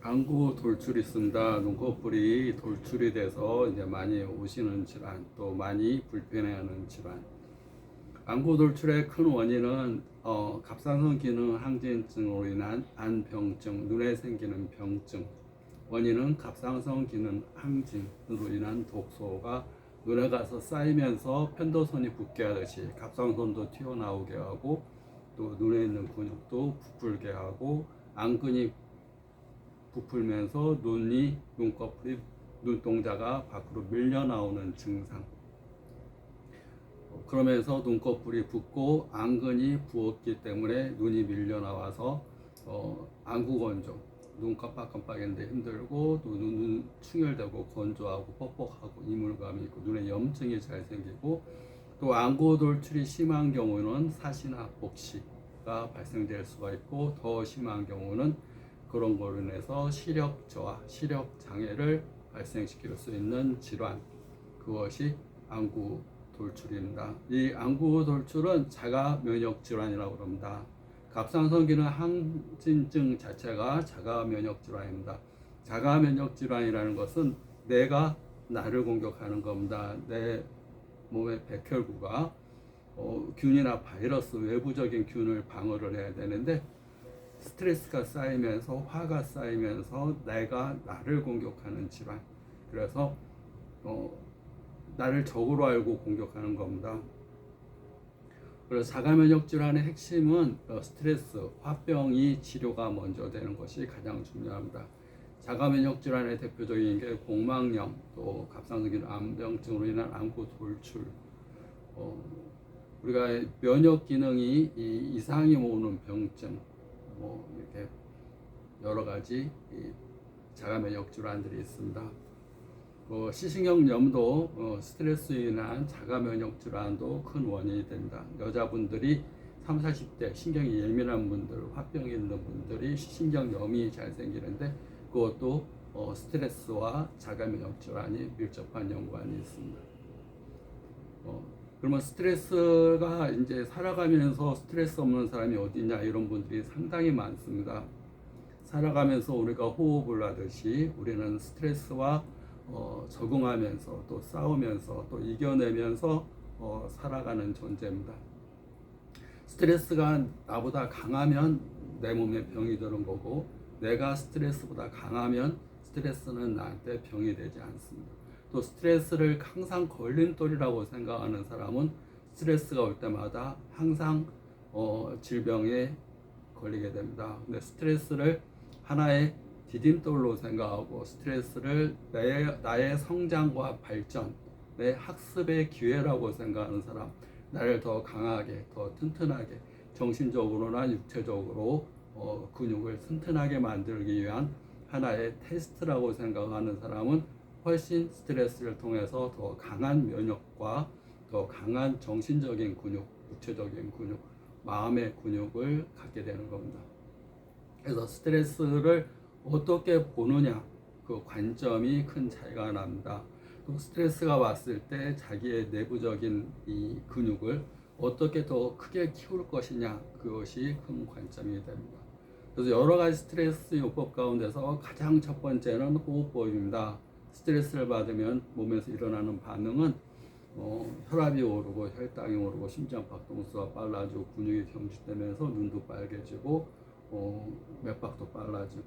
안구 돌출이 있습니다. 눈꺼풀이 돌출이 돼서 이제 많이 오시는 질환, 또 많이 불편해하는 질환. 안구 돌출의 큰 원인은 갑상선 기능 항진증으로 인한 안병증, 눈에 생기는 병증. 원인은 갑상선 기능 항진으로 인한 독소가 눈에 가서 쌓이면서 편도선이 붓게 하듯이 갑상선도 튀어나오게 하고, 또 눈에 있는 근육도 부풀게 하고, 안근이 부풀면서 눈꺼풀이, 눈동자가 밖으로 밀려 나오는 증상. 그러면서 눈꺼풀이 붓고 안근이 부었기 때문에 눈이 밀려 나와서 안구 건조, 눈 깜빡깜빡했는데 힘들고, 또 눈 충혈되고 건조하고 뻑뻑하고 이물감이 있고 눈에 염증이 잘 생기고, 또 안구 돌출이 심한 경우는 사시나 복시가 발생될 수가 있고, 더 심한 경우는 그런 걸로 인해서 시력 저하, 시력 장애를 발생시킬 수 있는 질환, 그것이 안구 돌출입니다. 이 안구 돌출은 자가 면역 질환이라고 합니다. 갑상선 기능 항진증 자체가 자가 면역 질환입니다. 자가 면역 질환이라는 것은 내가 나를 공격하는 겁니다. 내 몸의 백혈구가 균이나 바이러스, 외부적인 균을 방어를 해야 되는데, 스트레스가 쌓이면서, 화가 쌓이면서 내가 나를 공격하는 질환. 그래서 나를 적으로 알고 공격하는 겁니다. 그래서 자가면역 질환의 핵심은 스트레스, 화병이 치료가 먼저 되는 것이 가장 중요합니다. 자가면역 질환의 대표적인 게 공망염, 또 갑상선 기능 암병증으로 인한 안구 돌출. 우리가 면역 기능이 이상이 오는 병증, 이렇게 여러 가지 자가면역 질환들이 있습니다. 시신경염도 스트레스로 인한 자가면역 질환도 큰 원인이 됩니다. 여자분들이 30, 40대 신경이 예민한 분들, 화병이 있는 분들이 시신경염이 잘 생기는데, 그것도 스트레스와 자가면역 질환이 밀접한 연관이 있습니다. 그러면 스트레스가 이제 살아가면서 스트레스 없는 사람이 어디냐, 이런 분들이 상당히 많습니다. 살아가면서 우리가 호흡을 하듯이 우리는 스트레스와 적응하면서, 또 싸우면서, 또 이겨내면서 살아가는 존재입니다. 스트레스가 나보다 강하면 내 몸에 병이 드는 거고, 내가 스트레스보다 강하면 스트레스는 나한테 병이 되지 않습니다. 또 스트레스를 항상 걸림돌이라고 생각하는 사람은 스트레스가 올 때마다 항상 질병에 걸리게 됩니다. 근데 스트레스를 하나의 디딤돌로 생각하고, 스트레스를 나의 성장과 발전, 내 학습의 기회라고 생각하는 사람, 나를 더 강하게, 더 튼튼하게, 정신적으로나 육체적으로 근육을 튼튼하게 만들기 위한 하나의 테스트라고 생각하는 사람은 훨씬 스트레스를 통해서 더 강한 면역과 더 강한 정신적인 근육, 육체적인 근육, 마음의 근육을 갖게 되는 겁니다. 그래서 스트레스를 어떻게 보느냐, 그 관점이 큰 차이가 납니다. 또 스트레스가 왔을 때 자기의 내부적인 이 근육을 어떻게 더 크게 키울 것이냐, 그것이 큰 관점이 됩니다. 그래서 여러 가지 스트레스 요법 가운데서 가장 첫 번째는 호흡법입니다. 스트레스를 받으면 몸에서 일어나는 반응은 혈압이 오르고, 혈당이 오르고, 심장박동수가 빨라지고, 근육이 경직되면서 눈도 빨개지고, 맥박도 빨라지고,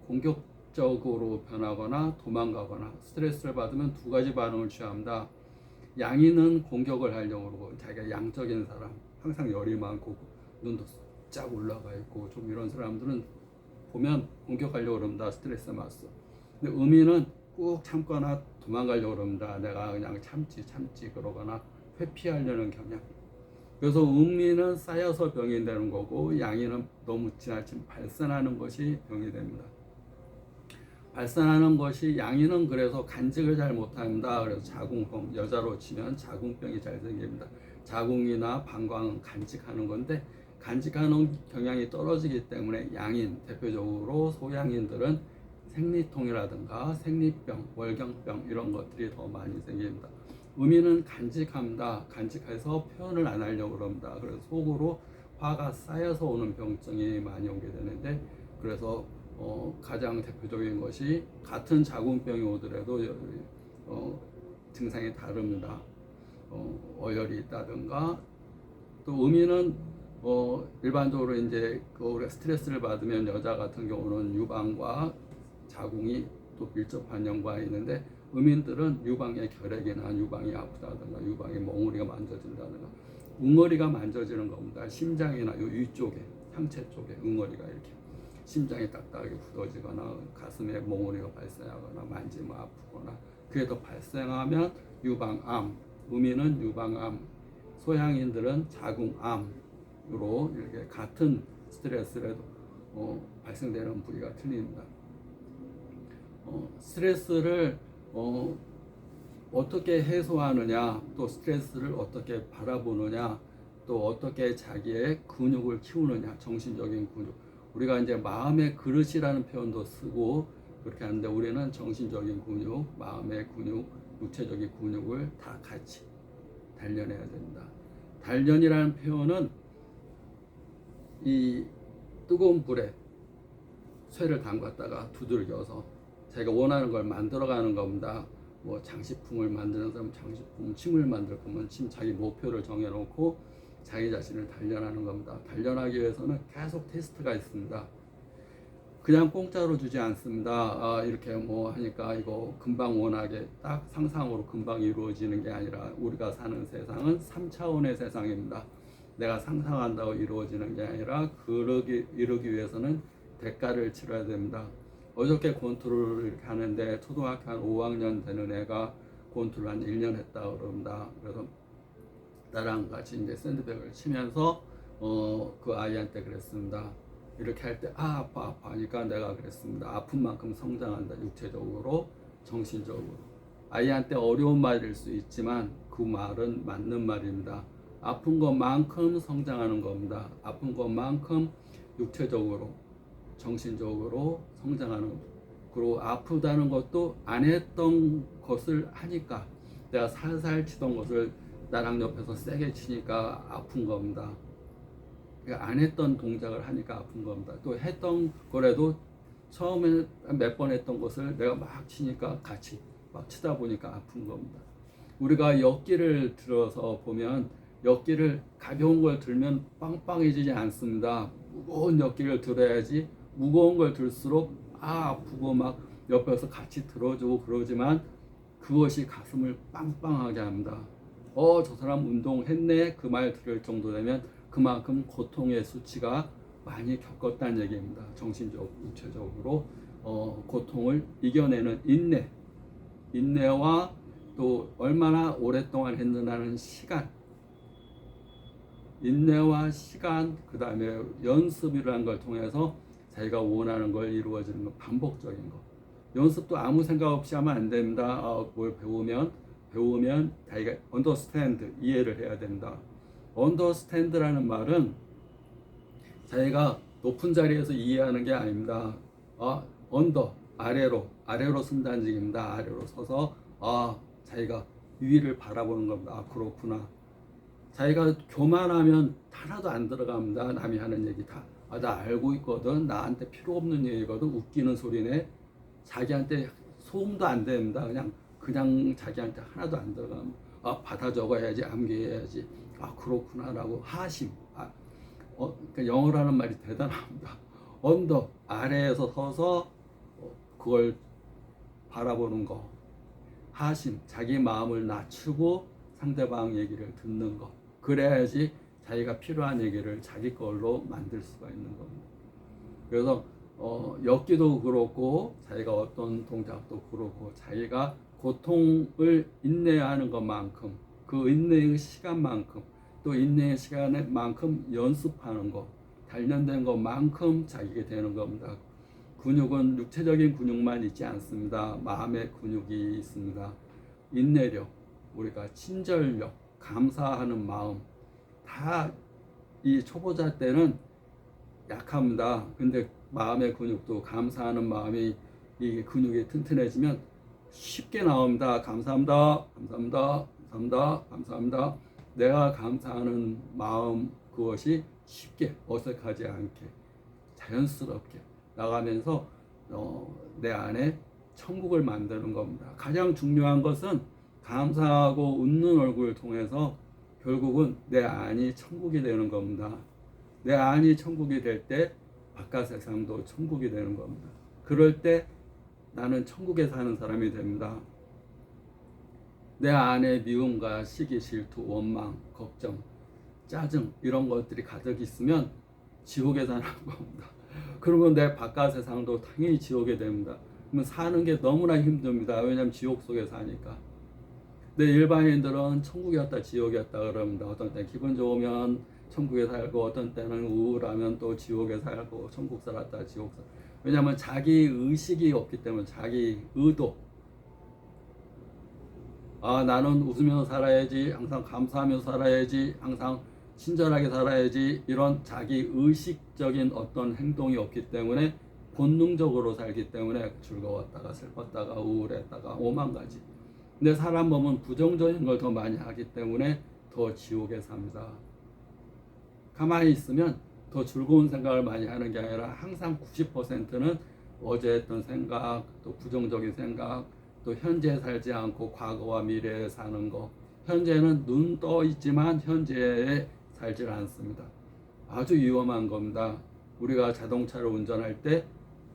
공격적으로 변하거나 도망가거나. 스트레스를 받으면 두 가지 반응을 취합니다. 양이는 공격을 하려고 그러고, 자기가 양적인 사람, 항상 열이 많고 눈도 쫙 올라가 있고 좀 이런 사람들은 보면 공격하려고 그럽니다. 스트레스 맞서. 근데 음이는 꾹 참거나 도망가려고 그럽니다. 내가 그냥 참지 그러거나 회피하려는 경향. 그래서 음미는 쌓여서 병이 되는 거고, 양이는 너무 지나치면 발산하는 것이 병이 됩니다. 발산하는 것이, 양이는 그래서 간직을 잘 못합니다. 그래서 자궁병, 여자로 치면 자궁병이 잘 생깁니다. 자궁이나 방광은 간직하는 건데, 간직하는 경향이 떨어지기 때문에 양인, 대표적으로 소양인들은 생리통이라든가 생리병, 월경병 이런 것들이 더 많이 생깁니다. 음이는 간직합니다. 간직해서 표현을 안 하려고 합니다. 그래서 속으로 화가 쌓여서 오는 병증이 많이 오게 되는데, 그래서 가장 대표적인 것이 같은 자궁병이 오더라도 증상이 다릅니다. 어혈이 있다든가 또 의미는 일반적으로 이제 우리가 스트레스를 받으면 여자 같은 경우는 유방과 자궁이 또 밀접한 연관이 있는데 의민들은 유방의 결핵이나 유방이 아프다든가 유방의 멍울이가 만져진다든가 응어리가 만져지는 겁니다. 심장이나 요 위쪽에 상체 쪽에 응어리가 이렇게 심장이 딱딱하게 굳어지거나 가슴에 멍울이가 발생하거나 만지면 아프거나 그게 더 발생하면 유방암, 의미는 유방암, 소양인들은 자궁암으로 이렇게 같은 스트레스라도 발생되는 부위가 틀립니다. 스트레스를 어떻게 해소하느냐, 또 스트레스를 어떻게 바라보느냐, 또 어떻게 자기의 근육을 키우느냐, 정신적인 근육. 우리가 이제 마음의 그릇이라는 표현도 쓰고 그렇게 하는데 우리는 정신적인 근육, 마음의 근육, 육체적인 근육을 다 같이 단련해야 된다. 단련이라는 표현은 이 뜨거운 불에 쇠를 담갔다가 두들겨서 자기가 원하는 걸 만들어가는 겁니다. 뭐 장식품을 만드는 사람 장식품, 침을 만들 거면 침, 자기 목표를 정해놓고 자기 자신을 단련하는 겁니다. 단련하기 위해서는 계속 테스트가 있습니다. 그냥 공짜로 주지 않습니다. 이렇게 뭐 하니까 이거 금방 원하게 딱 상상으로 금방 이루어지는 게 아니라 우리가 사는 세상은 3차원의 세상입니다. 내가 상상한다고 이루어지는 게 아니라 이루기 위해서는 대가를 치러야 됩니다. 어저께 권투를 이렇게 하는데 초등학교 한 5학년 되는 애가 권투를 한 1년 했다 그럽니다. 그래서 나랑 같이 이제 샌드백을 치면서 그 아이한테 그랬습니다. 이렇게 할 때 아파 하니까 내가 그랬습니다. 아픈 만큼 성장한다. 육체적으로, 정신적으로. 아이한테 어려운 말일 수 있지만 그 말은 맞는 말입니다. 아픈 것만큼 성장하는 겁니다. 아픈 것만큼 육체적으로, 정신적으로 성장하는 겁니다. 그리고 아프다는 것도 안 했던 것을 하니까, 내가 살살 치던 것을 나랑 옆에서 세게 치니까 아픈 겁니다. 그러니까 안 했던 동작을 하니까 아픈 겁니다. 또 했던 거라도 처음에 몇 번 했던 것을 내가 막 치니까 같이 막 치다 보니까 아픈 겁니다. 우리가 역기를 들어서 보면 역기를 가벼운 걸 들면 빵빵해지지 않습니다. 무거운 역기를 들어야지. 무거운 걸 들수록 아프고 막 옆에서 같이 들어주고 그러지만 그것이 가슴을 빵빵하게 합니다. 저 사람 운동했네 그 말 들을 정도 되면 그만큼 고통의 수치가 많이 겪었다는 얘기입니다. 정신적, 육체적으로 고통을 이겨내는 인내와 또 얼마나 오랫동안 했느냐는 시간, 인내와 시간, 그 다음에 연습이라는 걸 통해서 자기가 원하는 걸 이루어지는 거, 반복적인 거. 연습도 아무 생각 없이 하면 안 됩니다. 뭘 배우면 자기가 understand, 이해를 해야 된다. understand라는 말은 자기가 높은 자리에서 이해하는 게 아닙니다. under, 아래로 순단직입니다. 아래로 서서 자기가 위를 바라보는 겁니다. 그렇구나. 자기가 교만하면 하나도 안 들어갑니다. 남이 하는 얘기 다. 나 알고 있거든. 나한테 필요 없는 얘기거든. 웃기는 소리네. 자기한테 소음도 안 됩니다. 그냥 자기한테 하나도 안 들어갑니다. 받아 적어야지, 암기해야지. 그렇구나라고 하심. 그러니까 영어라는 말이 대단합니다. 언더, 아래에서 서서 그걸 바라보는 거. 하심, 자기 마음을 낮추고 상대방 얘기를 듣는 거. 그래야지 자기가 필요한 얘기를 자기 걸로 만들 수가 있는 겁니다. 그래서 엮기도 그렇고 자기가 어떤 동작도 그렇고 자기가 고통을 인내하는 것만큼 그 인내의 시간만큼 또 인내의 시간만큼 연습하는 것, 단련된 것만큼 자기가 되는 겁니다. 근육은 육체적인 근육만 있지 않습니다. 마음의 근육이 있습니다. 인내력, 우리가 친절력, 감사하는 마음 다 이 초보자 때는 약합니다. 근데 마음의 근육도 감사하는 마음이 이 근육이 튼튼해지면 쉽게 나옵니다. 감사합니다. 감사합니다. 감사합니다. 감사합니다. 내가 감사하는 마음 그것이 쉽게 어색하지 않게 자연스럽게 나가면서 내 안에 천국을 만드는 겁니다. 가장 중요한 것은 감사하고 웃는 얼굴을 통해서 결국은 내 안이 천국이 되는 겁니다. 내 안이 천국이 될 때 바깥 세상도 천국이 되는 겁니다. 그럴 때 나는 천국에 사는 사람이 됩니다. 내 안에 미움과 시기, 질투, 원망, 걱정, 짜증 이런 것들이 가득 있으면 지옥에 사는 겁니다. 그러면 내 바깥 세상도 당연히 지옥이 됩니다. 그러면 사는 게 너무나 힘듭니다. 왜냐하면 지옥 속에 사니까. 근데 일반인들은 천국이었다 지옥이었다 그럽니다. 어떤 때 기분 좋으면 천국에 살고 어떤 때는 우울하면 또 지옥에 살고 천국 살았다 지옥 살. 왜냐하면 자기 의식이 없기 때문에 자기 의도. 나는 웃으면서 살아야지, 항상 감사하면서 살아야지, 항상 친절하게 살아야지, 이런 자기 의식적인 어떤 행동이 없기 때문에 본능적으로 살기 때문에 즐거웠다가 슬펐다가 우울했다가 오만 가지. 근데 사람 몸은 부정적인 걸 더 많이 하기 때문에 더 지옥에 삽니다. 가만히 있으면 더 즐거운 생각을 많이 하는 게 아니라 항상 90%는 어제 했던 생각, 또 부정적인 생각, 또 현재에 살지 않고 과거와 미래에 사는 거. 현재는 눈 떠 있지만 현재에 살질 않습니다. 아주 위험한 겁니다. 우리가 자동차를 운전할 때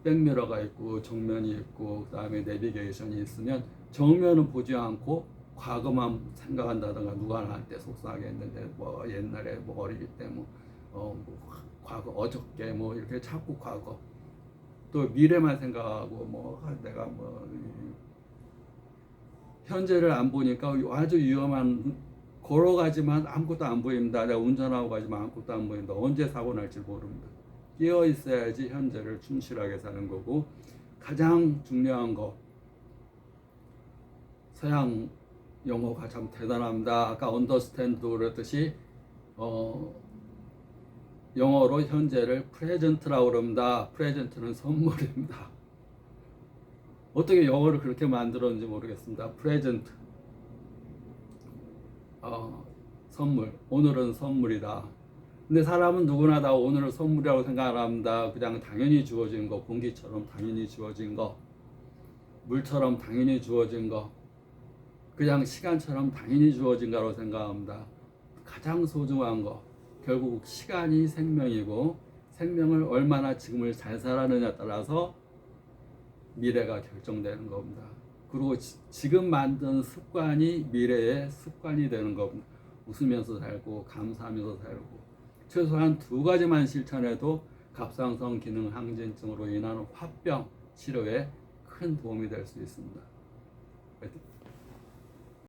백미러가 있고 정면이 있고 그다음에 내비게이션이 있으면 정면은 보지 않고 과거만 생각한다든가 누가 나한테 속상하게 했는데 뭐 옛날에 뭐 어릴 때 뭐 과거 어저께 뭐 이렇게 자꾸 과거 또 미래만 생각하고 뭐 내가 뭐 현재를 안 보니까 아주 위험한 걸어가지만 아무것도 안 보입니다. 내가 운전하고 가지만 아무것도 안 보인다. 언제 사고 날지 모릅니다. 깨어 있어야지 현재를 충실하게 사는 거고 가장 중요한 거 서양 영어가 참 대단합니다. 아까 understand도 그랬듯이 영어로 현재를 present라고 그럽니다. present는 선물입니다. 어떻게 영어를 그렇게 만들었는지 모르겠습니다. present 선물, 오늘은 선물이다. 근데 사람은 누구나 다 오늘을 선물이라고 생각을 합니다. 그냥 당연히 주어진 거, 공기처럼 당연히 주어진 거, 물처럼 당연히 주어진 거, 그냥 시간처럼 당연히 주어진 거라고 생각합니다. 가장 소중한 거, 결국 시간이 생명이고 생명을 얼마나 지금을 잘 살아느냐에 따라서 미래가 결정되는 겁니다. 그리고 지금 만든 습관이 미래의 습관이 되는 겁니다. 웃으면서 살고 감사하면서 살고 최소한 2가지만 실천해도 갑상선 기능 항진증으로 인한 화병 치료에 큰 도움이 될 수 있습니다.